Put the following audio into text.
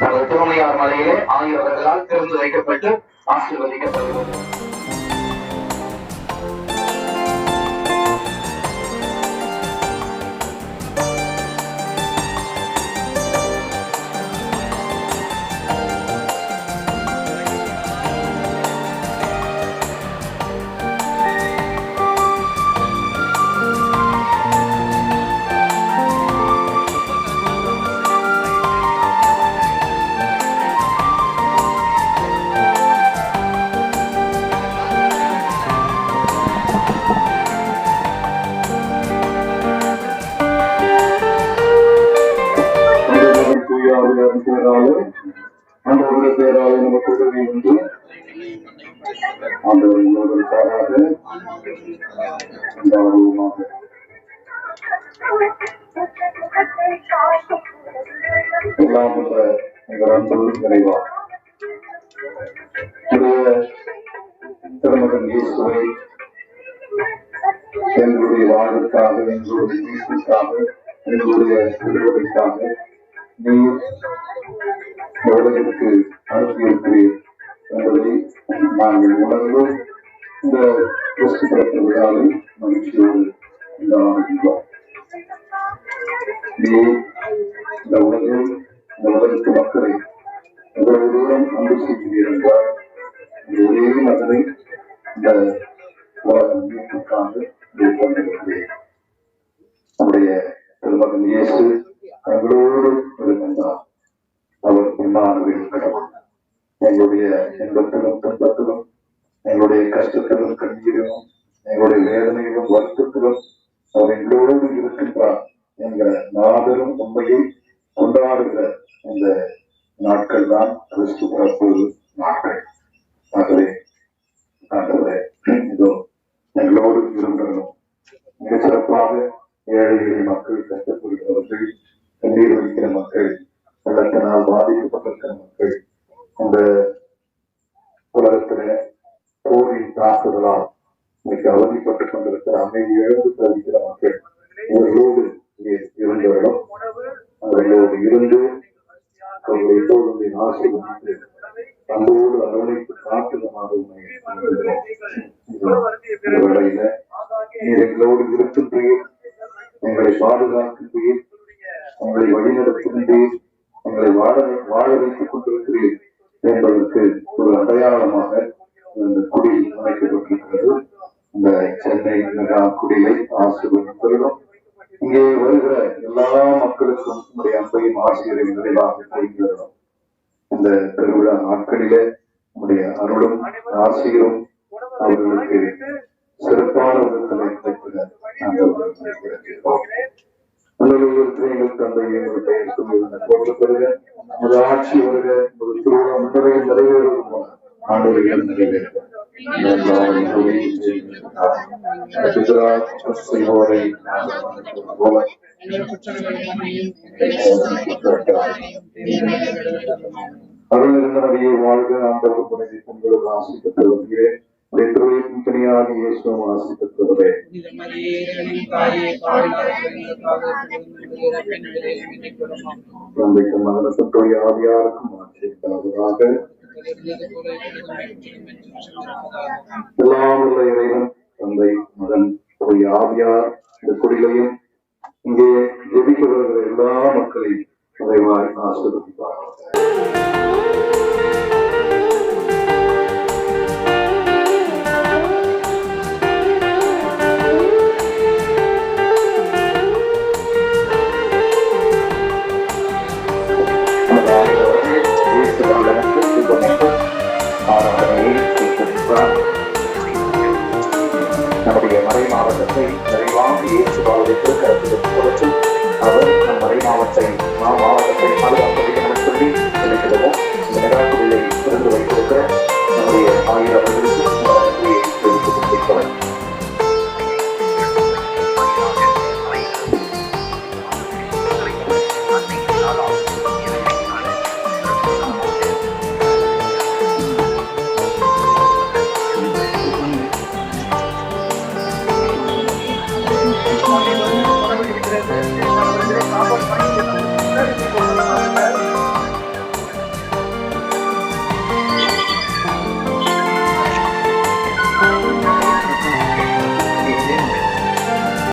நமது திருமையார் மலையிலே ஆகியவர்களால் திறந்து வைக்கப்பட்டு ஆசீர்வதிக்கப்படுகிறது. ஆண்டவருடைய பேராலே நமக்கு உதவி உண்டு. ஆண்டவர்கள் பாராது எல்லாம் எங்கள் அன்பு நிறைவா திருமகன் இயேசுவை எங்களுடைய வாழ்வுக்காக, எங்களுடைய மீட்புக்காக, எங்களுடைய விடுதலைக்காக நீர் உலகிற்கு அனுப்பியிருக்கிறீர் என்பதை நாங்கள் உணர்ந்து இந்த கிறிஸ்து பிறப்பு விழாவை மகிழ்ச்சியோடு கொண்டாடுகின்றோம். நீர் இந்த உலகில் இந்த உலகத்து மக்களை எவ்வளவு தூரம் அன்பு செய்கிறீர் என்றால் ஒரே மகனை இந்த உலகம் மீட்புக்காக கொண்டிருக்கிறேன். நம்முடைய திருமகன் இயேசு எங்களோடு இருக்கின்றார். அவர் பின்னானவில் கடவுள். எங்களுடைய இன்பத்திலும் துன்பத்திலும், எங்களுடைய கஷ்டத்திலும் கண்ணீரிலும், எங்களுடைய வேதனையிலும் வருத்தத்திலும் அவர் எங்களோடு இருக்கின்றார் என்கிற மாபெரும் உண்மையை கொண்டாடுகிற இந்த நாட்கள் தான் கிறிஸ்து பிறப்பு நாட்கள். ஆகவே ஆண்டவரே, இதோ எங்களோடு இருந்தவர்களும் மிக சிறப்பாக ஏழை எளிய மக்கள், கஷ்டப்படுகிறவர்கள், கண்ணீர் வலிக்கிற மக்கள், வெள்ளத்தினால் பாதிக்கப்பட்டிருக்கிற மக்கள், இந்த உலகத்தில போரின் தாக்குதலால் இன்னைக்கு அவதிப்பட்டுக் கொண்டிருக்கிற அமைதி இழந்து தவிக்கிற மக்கள், இவர்களோடு இருந்தவர்களும் அவர்களோடு இருந்து அவர்கள் எப்போது ஆசீர்வதித்து அன்போடு அரவணைப்பு காட்டுதமாக வேளையில நீர் எங்களோடு இருக்கின்றீர், எங்களை பாதுகாக்கின்றீர், எங்களை வழிநடத்துகின்றீர், எங்களை வாழ வைத்துக் கொண்டிருக்கிறீர் என்பதற்கு ஒரு அடையாளமாக இந்த குடி அமைக்கப்பட்டிருக்கிறது. இந்த சென்னை மெகா குடியை ஆசீர்வதிப்பதிலும் இங்கே வருகிற எல்லா மக்களுக்கும் உங்களுடைய அன்பையும் ஆசிரியரையும் நிறைவாக கொள்கிறோம். இந்த பெருவிழா நாட்களிலே உங்களுடைய அருளும் ஆசிரியரும் அவர்களுக்கு சிறப்பான விதத்தினை கிடைக்கிற நாங்கள் எங்கள் தந்தையை பெருக நமது ஆட்சி வருக, ஒரு திருவிழா முன்னரையில் நிறைவேறுவது போல ஆண்டுகள் நிறைவேறுக. செய்வோரை அருள் இருந்தபடியே வாழ்க. ஆண்டவர் புனித பொங்கல் ஆசி பெற்று வருகிறேன். துணையாக இயேசுவும் ஆசி பெற்றுவதே தந்தைக்கும் மகனுக்கும் தூய ஆவியாருக்கும் ஆட்சி உண்டாவதாக. எல்லாம் உள்ள இறைவன் தந்தை, மகன், தூய ஆவியார் இந்த குடிலையும் இங்கே ஜெபிக்க வருகிற எல்லா மக்களையும் நிறைவாய் ஆசீர்வதிப்பார்கள்.